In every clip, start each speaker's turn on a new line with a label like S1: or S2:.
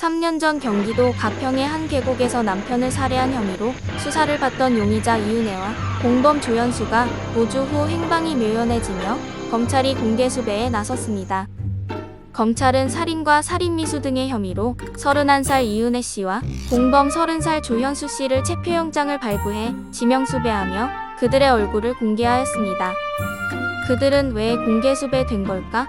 S1: 3년 전 경기도 가평의 한 계곡에서 남편을 살해한 혐의로 수사를 받던 용의자 이은혜와 공범 조현수가 도주 후 행방이 묘연해지며 검찰이 공개 수배에 나섰습니다. 검찰은 살인과 살인미수 등의 혐의로 31살 이은혜 씨와 공범 30살 조현수 씨를 체포영장을 발부해 지명수배하며 그들의 얼굴을 공개하였습니다. 그들은 왜 공개 수배된 걸까?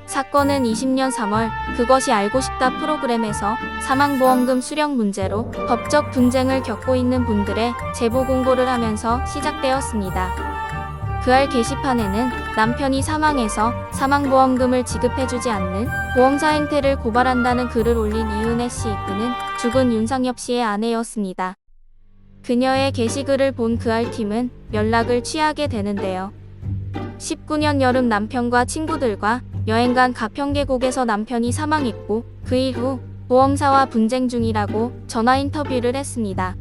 S1: 사건은 20년 3월 그것이 알고 싶다 프로그램에서 사망보험금 수령 문제로 법적 분쟁을 겪고 있는 분들의 제보 공고를 하면서 시작되었습니다. 그알 게시판에는 남편이 사망해서 사망보험금을 지급해주지 않는 보험사 행태를 고발한다는 글을 올린 이은혜 씨, 그는 죽은 윤상엽 씨의 아내였습니다. 그녀의 게시글을 본 그알팀은 연락을 취하게 되는데요. 19년 여름 남편과 친구들과 여행 간 가평계곡에서 남편이 사망했고 그 이후 보험사와 분쟁 중이라고 전화 인터뷰를 했습니다.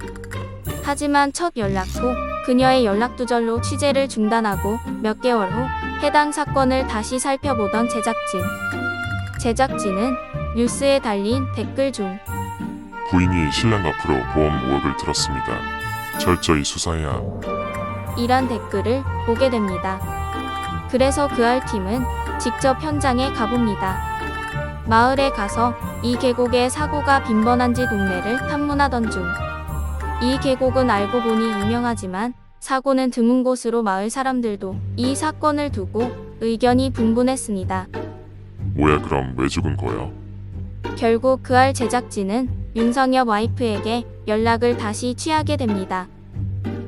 S1: 하지만 첫 연락 후 그녀의 연락 두절로 취재를 중단하고 몇 개월 후 해당 사건을 다시 살펴보던 제작진은 뉴스에 달린 댓글 중
S2: 부인이 신랑 앞으로 보험 5억을 들었습니다. 철저히 수사해야
S1: 이란 댓글을 보게 됩니다. 그래서 그알팀은 직접 현장에 가봅니다. 마을에 가서 이 계곡에 사고가 빈번한지 동네를 탐문하던 중 이 계곡은 알고 보니 유명하지만 사고는 드문 곳으로 마을 사람들도 이 사건을 두고 의견이 분분했습니다.
S2: 뭐야 그럼 왜 죽은 거야?
S1: 결국 그알 제작진은 윤상엽 와이프에게 연락을 다시 취하게 됩니다.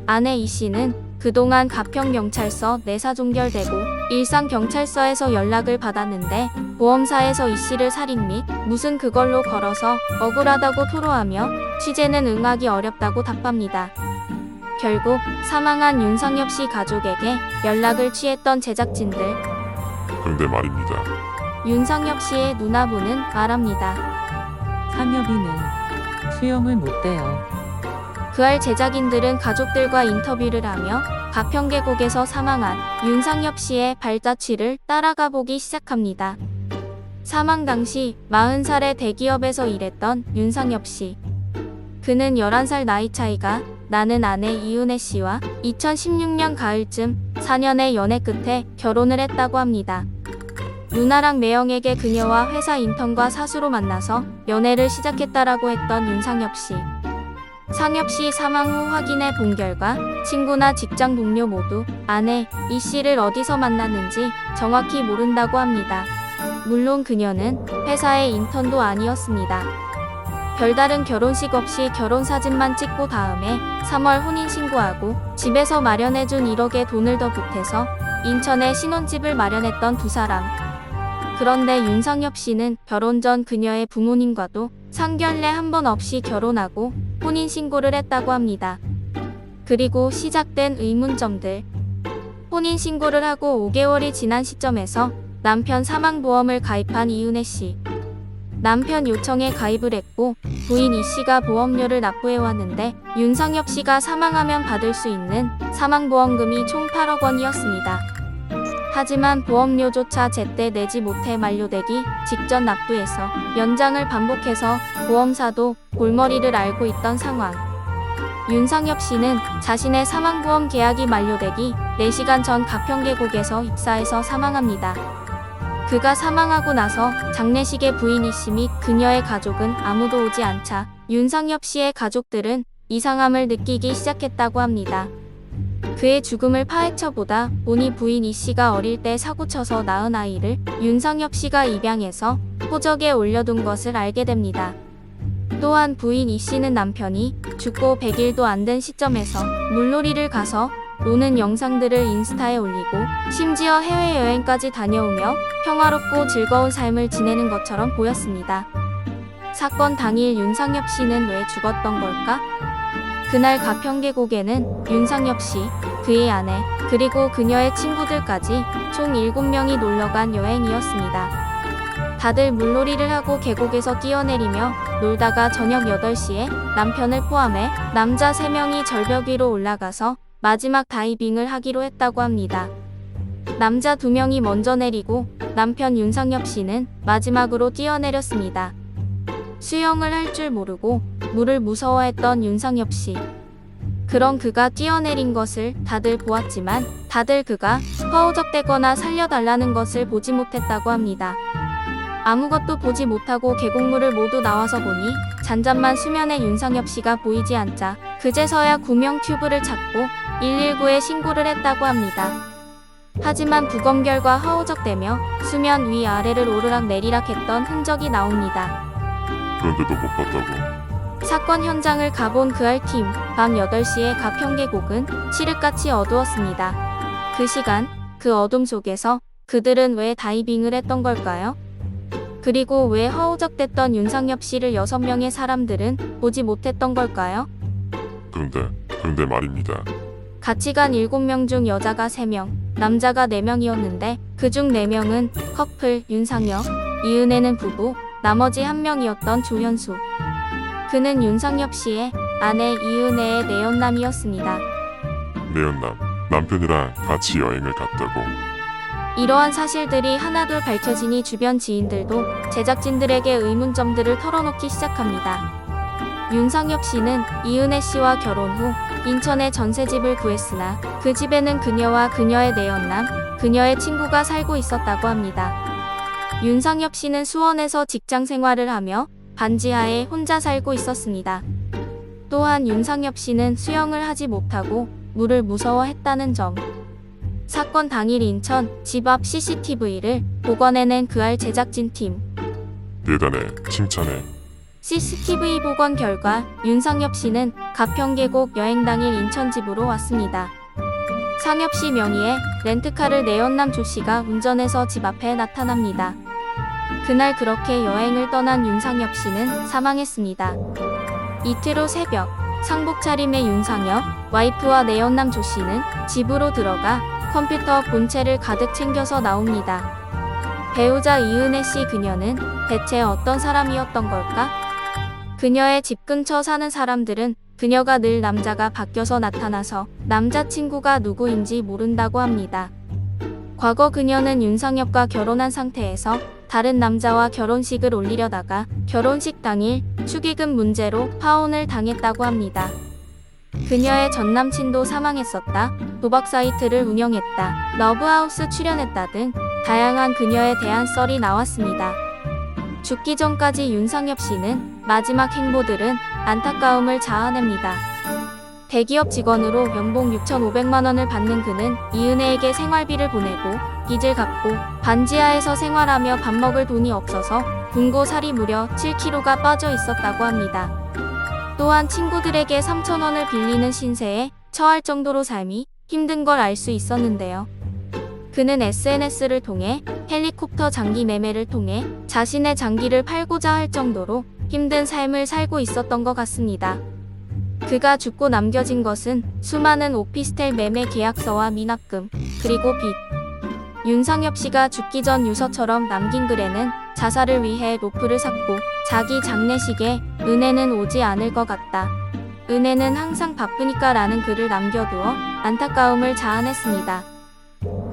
S1: 아내 이 씨는 그동안 가평경찰서 내사 종결되고 일산경찰서에서 연락을 받았는데 보험사에서 이 씨를 살인 및 무슨 그걸로 걸어서 억울하다고 토로하며 취재는 응하기 어렵다고 답합니다. 결국 사망한 윤상엽 씨 가족에게 연락을 취했던 제작진들.
S2: 근데 말입니다.
S1: 윤상엽 씨의 누나분은 말합니다.
S3: 상엽이는 수영을 못해요.
S1: 그알 제작인들은 가족들과 인터뷰를 하며 가평계곡에서 사망한 윤상엽 씨의 발자취를 따라가 보기 시작합니다. 사망 당시 40살의 대기업에서 일했던 윤상엽 씨. 그는 11살 나이 차이가 나는 아내 이은혜 씨와 2016년 가을쯤 4년의 연애 끝에 결혼을 했다고 합니다. 누나랑 매형에게 그녀와 회사 인턴과 사수로 만나서 연애를 시작했다라고 했던 윤상엽 씨. 상엽 씨 사망 후 확인해 본 결과 친구나 직장 동료 모두 아내 이 씨를 어디서 만났는지 정확히 모른다고 합니다. 물론 그녀는 회사의 인턴도 아니었습니다. 별다른 결혼식 없이 결혼 사진만 찍고 다음에 3월 혼인신고하고 집에서 마련해준 1억의 돈을 더 보태서 인천에 신혼집을 마련했던 두 사람. 그런데 윤상엽 씨는 결혼 전 그녀의 부모님과도 상견례 한 번 없이 결혼하고 혼인신고를 했다고 합니다. 그리고 시작된 의문점들. 혼인신고를 하고 5개월이 지난 시점에서 남편 사망보험을 가입한 이은혜 씨. 남편 요청에 가입을 했고 부인 이 씨가 보험료를 납부해왔는데 윤상엽 씨가 사망하면 받을 수 있는 사망보험금이 총 8억 원이었습니다. 하지만 보험료조차 제때 내지 못해 만료되기 직전 납부해서 연장을 반복해서 보험사도 골머리를 앓고 있던 상황. 윤상엽 씨는 자신의 사망보험 계약이 만료되기 4시간 전 가평계곡에서 입사해서 사망합니다. 그가 사망하고 나서 장례식에 부인 이 씨 및 그녀의 가족은 아무도 오지 않자 윤상엽 씨의 가족들은 이상함을 느끼기 시작했다고 합니다. 그의 죽음을 파헤쳐보다 보니 부인 이 씨가 어릴 때 사고쳐서 낳은 아이를 윤상엽 씨가 입양해서 호적에 올려둔 것을 알게 됩니다. 또한 부인 이 씨는 남편이 죽고 100일도 안 된 시점에서 물놀이를 가서 노는 영상들을 인스타에 올리고 심지어 해외여행까지 다녀오며 평화롭고 즐거운 삶을 지내는 것처럼 보였습니다. 사건 당일 윤상엽 씨는 왜 죽었던 걸까? 그날 가평계곡에는 윤상엽 씨, 그의 아내, 그리고 그녀의 친구들까지 총 7명이 놀러간 여행이었습니다. 다들 물놀이를 하고 계곡에서 뛰어내리며 놀다가 저녁 8시에 남편을 포함해 남자 3명이 절벽 위로 올라가서 마지막 다이빙을 하기로 했다고 합니다. 남자 2명이 먼저 내리고 남편 윤상엽 씨는 마지막으로 뛰어내렸습니다. 수영을 할 줄 모르고 물을 무서워했던 윤상엽 씨. 그런 그가 뛰어내린 것을 다들 보았지만 다들 그가 허우적대거나 살려달라는 것을 보지 못했다고 합니다. 아무것도 보지 못하고 계곡물을 모두 나와서 보니 잔잔만 수면에 윤상엽 씨가 보이지 않자 그제서야 구명 튜브를 찾고 119에 신고를 했다고 합니다. 하지만 부검 결과 허우적대며 수면 위아래를 오르락 내리락 했던 흔적이 나옵니다.
S2: 그런데도 못 봤다고.
S1: 사건 현장을 가본 그알팀, 밤 8시에 가평계곡은 칠흑같이 어두웠습니다. 그 시간, 그 어둠 속에서 그들은 왜 다이빙을 했던 걸까요? 그리고 왜 허우적댔던 윤상엽 씨를 6명의 사람들은 보지 못했던 걸까요?
S2: 그런데 말입니다.
S1: 같이 간 7명 중 여자가 3명, 남자가 4명이었는데 그중 4명은 커플 윤상엽, 이은혜는 부부, 나머지 1명이었던 조현수. 그는 윤상엽 씨의 아내 이은혜의 내연남이었습니다.
S2: 내연남, 남편이랑 같이 여행을 갔다고.
S1: 이러한 사실들이 하나둘 밝혀지니 주변 지인들도 제작진들에게 의문점들을 털어놓기 시작합니다. 윤상엽 씨는 이은혜 씨와 결혼 후 인천에 전세집을 구했으나 그 집에는 그녀와 그녀의 내연남, 그녀의 친구가 살고 있었다고 합니다. 윤상엽 씨는 수원에서 직장 생활을 하며 반지하에 혼자 살고 있었습니다. 또한 윤상엽 씨는 수영을 하지 못하고 물을 무서워했다는 점. 사건 당일 인천 집 앞 CCTV를 복원해낸 그알 제작진팀.
S2: 대단해, 칭찬해.
S1: CCTV 복원 결과 윤상엽 씨는 가평계곡 여행 당일 인천 집으로 왔습니다. 상엽 씨 명의의 렌트카를 내연남 조 씨가 운전해서 집 앞에 나타납니다. 그날 그렇게 여행을 떠난 윤상엽 씨는 사망했습니다. 이틀 후 새벽, 상복 차림의 윤상엽, 와이프와 내연남 조 씨는 집으로 들어가 컴퓨터 본체를 가득 챙겨서 나옵니다. 배우자 이은혜 씨 그녀는 대체 어떤 사람이었던 걸까? 그녀의 집 근처 사는 사람들은 그녀가 늘 남자가 바뀌어서 나타나서 남자친구가 누구인지 모른다고 합니다. 과거 그녀는 윤상엽과 결혼한 상태에서 다른 남자와 결혼식을 올리려다가 결혼식 당일 축의금 문제로 파혼을 당했다고 합니다. 그녀의 전남친도 사망했었다, 도박 사이트를 운영했다, 러브하우스 출연했다 등 다양한 그녀에 대한 썰이 나왔습니다. 죽기 전까지 윤상엽 씨는 마지막 행보들은 안타까움을 자아냅니다. 대기업 직원으로 연봉 6,500만 원을 받는 그는 이은혜에게 생활비를 보내고 빚을 갚고 반지하에서 생활하며 밥 먹을 돈이 없어서 군고살이 무려 7kg가 빠져 있었다고 합니다. 또한 친구들에게 3,000원을 빌리는 신세에 처할 정도로 삶이 힘든 걸 알 수 있었는데요. 그는 SNS를 통해 헬리콥터 장기 매매를 통해 자신의 장기를 팔고자 할 정도로 힘든 삶을 살고 있었던 것 같습니다. 그가 죽고 남겨진 것은 수많은 오피스텔 매매 계약서와 미납금, 그리고 빚. 윤상엽 씨가 죽기 전 유서처럼 남긴 글에는 자살을 위해 로프를 샀고 자기 장례식에 은혜는 오지 않을 것 같다. 은혜는 항상 바쁘니까 라는 글을 남겨두어 안타까움을 자아냈습니다.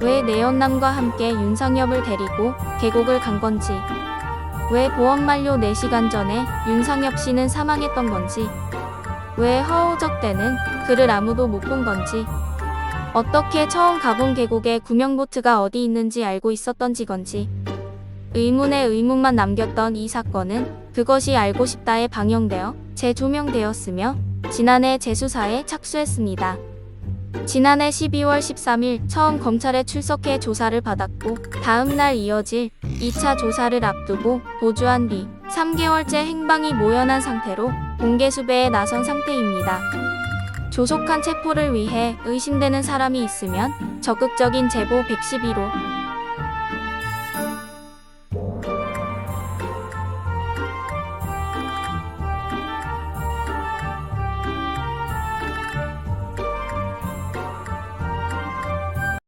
S1: 왜 내연남과 함께 윤상엽을 데리고 계곡을 간 건지, 왜 보험 만료 4시간 전에 윤상엽 씨는 사망했던 건지, 왜 허우적대는 그를 아무도 못 본 건지, 어떻게 처음 가본 계곡에 구명보트가 어디 있는지 알고 있었던지 건지, 의문에 의문만 남겼던 이 사건은 그것이 알고 싶다에 방영되어 재조명되었으며 지난해 재수사에 착수했습니다. 지난해 12월 13일 처음 검찰에 출석해 조사를 받았고 다음 날 이어질 2차 조사를 앞두고 도주한 뒤 3개월째 행방이 모연한 상태로 공개 수배에 나선 상태입니다. 조속한 체포를 위해 의심되는 사람이 있으면 적극적인 제보 112로